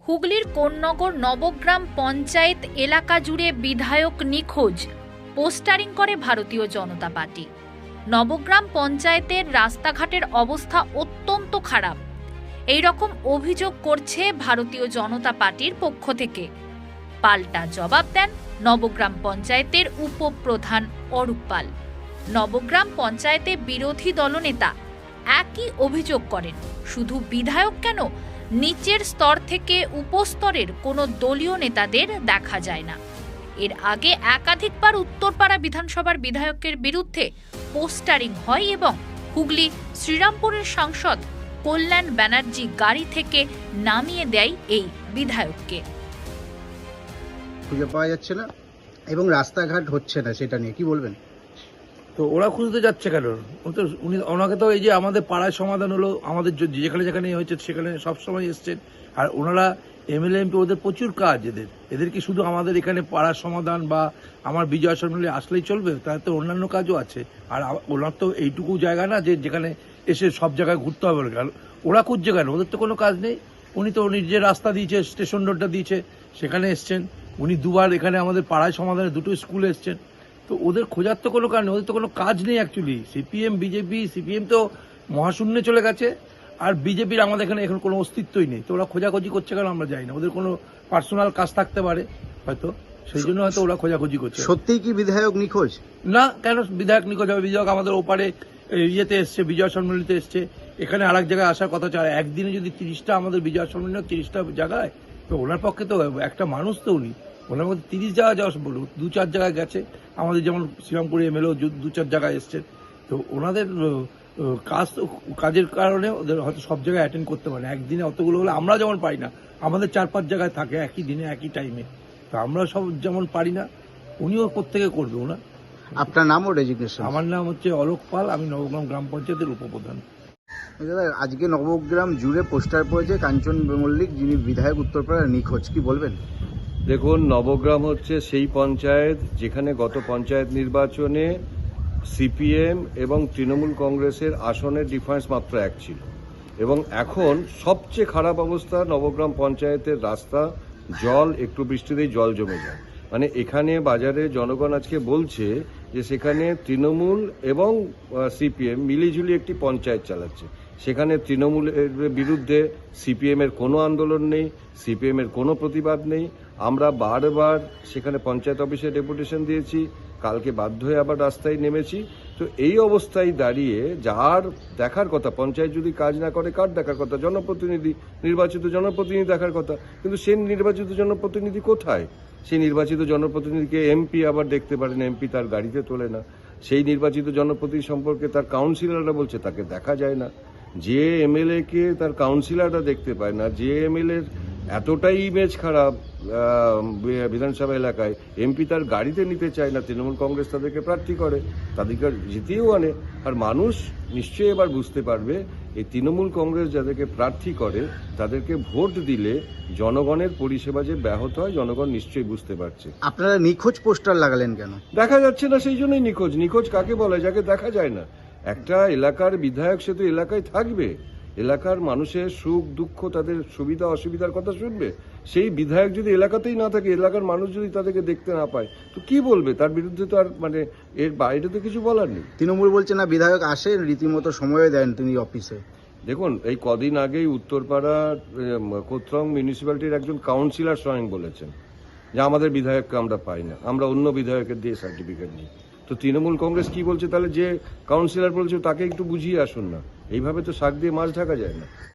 হুগলির কোন্নগর নবগ্রাম পঞ্চায়েত এলাকা জুড়ে বিধায়ক নিখোঁজ, পোস্টারিং করে ভারতীয় জনতা পার্টি। নবগ্রাম পঞ্চায়েতের রাস্তাঘাটের অবস্থা অত্যন্ত খারাপ, এই রকম অভিযোগ করছে ভারতীয় জনতা পার্টির পক্ষ থেকে। পাল্টা জবাব দেন নবগ্রাম পঞ্চায়েতের উপপ্রধান অরূপ পাল। নবগ্রাম পঞ্চায়েতে বিরোধী দলনেতা একই অভিযোগ করেন, শুধু বিধায়ক কেন, নিচের স্তর থেকে উপস্তরের কোনো দলীয় নেতাদের দেখা যায় না। এর আগে একাধিকবার উত্তরপাড়া বিধানসভার বিধায়কের বিরুদ্ধে পোস্টারিং হয় এবং হুগলি শ্রীরামপুরের সাংসদ কল্যাণ ব্যানার্জি গাড়ি থেকে নামিয়ে দেয় এই বিধায়ককে। খুঁজে পাওয়া যাচ্ছে না এবং রাস্তাঘাট হচ্ছে না, সেটা নিয়ে কি বলবেন? তো ওরা খুঁজতে যাচ্ছে কেন? ওনাকে তো এই যে আমাদের পাড়ায় সমাধান হলো, আমাদের যেখানে যেখানে হয়েছে সেখানে সবসময় এসছেন। আর ওনারা এমএলএ এমপি, ওদের প্রচুর কাজ, এদের কি শুধু আমাদের এখানে পাড়ার সমাধান বা আমার বিজয় সম্মেলনে আসলেই চলবে? তার তো অন্যান্য কাজও আছে। আর ওনার তো এইটুকু জায়গা না যে যেখানে এসে সব জায়গায় ঘুরতে হবে। ওরা খুঁজছে কেন? ওদের তো কোনো কাজ নেই। উনি তো নিজের রাস্তা দিয়েছে, স্টেশন রোডটা দিয়েছে, সেখানে এসছেন। উনি দুবার এখানে আমাদের পাড়ায় সমাধানে দুটো স্কুলে এসছেন। তো ওদের খোঁজার তো কোনো কারণ নেই, ওদের তো কোনো কাজ নেই অ্যাকচুয়ালি। সিপিএম বিজেপি, সিপিএম তো মহাশূন্যে চলে গেছে, আর বিজেপির আমাদের এখানে এখন কোনো অস্তিত্বই নেই। তো ওরা খোঁজাখুঁজি করছে কেন আমরা জানি না। ওদের কোনো পার্সোনাল কাজ থাকতে পারে হয়তো, সেই জন্য হয়তো ওরা খোঁজাখুঁজি করছে। সত্যিই কি বিধায়ক নিখোঁজ? না, কেন বিধায়ক নিখোঁজ হবে? বিধায়ক আমাদের ওপারে ইয়েতে এসছে, বিজয় সম্মেলনীতে এসছে, এখানে আরেক জায়গায় আসার কথা। আর একদিনে যদি 30টা আমাদের বিজয় সম্মেলনী 30টা জায়গায়, তো ওনার পক্ষে তো একটা মানুষ তো উনি, ওনার মধ্যে 30 জায়গায় যাওয়া বলুন, 2-4 জায়গায় গেছে। আমাদের যেমন শ্রীরামপুরে এমএলএ 2-4 জায়গায় এসছেন। তো ওনাদের কাজের কারণে ওদের হয়তো সব জায়গায় অ্যাটেন্ড করতে পারে। একদিনে অতগুলো হলে আমরা যেমন পারি না, আমাদের 4-5 জায়গায় থাকে একই দিনে একই টাইমে, তো আমরা সব যেমন পারি না, উনিও কোত্থেকে করবে ওনা। আপনার নাম ও রেজিগনেশন? আমার নাম হচ্ছে অলোক পাল, আমি নবগ্রাম গ্রাম পঞ্চায়েতের উপপ্রধান। আজকে নবগ্রাম জুড়ে পোস্টার পড়েছে কাঞ্চন মল্লিক, যিনি বিধায়ক উত্তরপাড়ার, নিখোঁজ, কি বলবেন? দেখুন, নবগ্রাম হচ্ছে সেই পঞ্চায়েত যেখানে গত পঞ্চায়েত নির্বাচনে সিপিএম এবং তৃণমূল কংগ্রেসের আসনের ডিফারেন্স মাত্র 1 ছিল। এবং এখন সবচেয়ে খারাপ অবস্থা নবগ্রাম পঞ্চায়েতের রাস্তা, জল, একটু বৃষ্টিতেই জল জমে যায়। মানে এখানে বাজারে জনগণ আজকে বলছে যে সেখানে তৃণমূল এবং সিপিএম মিলিঝুলি একটি পঞ্চায়েত চালাচ্ছে। সেখানে তৃণমূলের বিরুদ্ধে সিপিএম এর কোনো আন্দোলন নেই, সিপিএম এর কোনো প্রতিবাদ নেই। আমরা বারবার সেখানে পঞ্চায়েত অফিসে ডেপুটেশন দিয়েছি, কালকে বাধ্য হয়ে আবার রাস্তায় নেমেছি। তো এই অবস্থায় দাঁড়িয়ে যার দেখার কথা, পঞ্চায়েত যদি কাজ না করে কার দেখার কথা? জনপ্রতিনিধি, নির্বাচিত জনপ্রতিনিধি দেখার কথা। কিন্তু সেই নির্বাচিত জনপ্রতিনিধি কোথায়? সেই নির্বাচিত জনপ্রতিনিধিকে এমপি আবার দেখতে পারেন, এমপি তার গাড়িতে তোলে না। সেই নির্বাচিত জনপ্রতিনিধি সম্পর্কে তার কাউন্সিলররা বলছে তাকে দেখা যায় না। যে এমএলএ কে তার কাউন্সিলররা দেখতে পায় না, যে এমএলএর এতটাই ইমেজ খারাপ বিধানসভা এলাকায়, এমপি তার গাড়িতে নিতে চায় না। তৃণমূল কংগ্রেস তাদেরকে প্রার্থী করে, তাদেরকে জিতিয়েও আনে। আর মানুষ নিশ্চয়ই এবার বুঝতে পারবে এই তৃণমূল কংগ্রেস যাদেরকে প্রার্থী করে তাদেরকে ভোট দিলে জনগণের পরিষেবা যে ব্যাহত হয়, জনগণ নিশ্চয়ই বুঝতে পারছে। আপনারা নিখোঁজ পোস্টার লাগালেন কেন? দেখা যাচ্ছে না, সেই জন্যই নিখোঁজ। নিখোঁজ কাকে বলে? যাকে দেখা যায় না। একটা এলাকার বিধায়ক সে তো এলাকায় থাকবে, এলাকার মানুষের সুখ দুঃখ, তাদের সুবিধা অসুবিধার কথা শুনবে। সেই বিধায়ক যদি এলাকাতেই না থাকে, এলাকার মানুষ যদি তাদেরকে দেখতে না পায়, তো কি বলবে? তার বিরুদ্ধে তো আর মানে এর বাইরে তো কিছু বলার নেই। তৃণমূল বলছে না, বিধায়ক আসেন, রীতিমতো সময় দেন তিনি অফিসে। দেখুন, এই কদিন আগেই উত্তরপাড়ার কোতরং মিউনিসিপ্যালিটির একজন কাউন্সিলর স্বয়ং বলেছেন যে আমাদের বিধায়ককে আমরা পাই না, আমরা অন্য বিধায়কের দিয়ে সার্টিফিকেট নিই। তো তৃণমূল কংগ্রেস কি বলছে? তাহলে যে কাউন্সিলর বলছে তাকে একটু বুঝিয়ে আসুন না। এইভাবে তো শাক দিয়ে মাছ ঢাকা যায় না।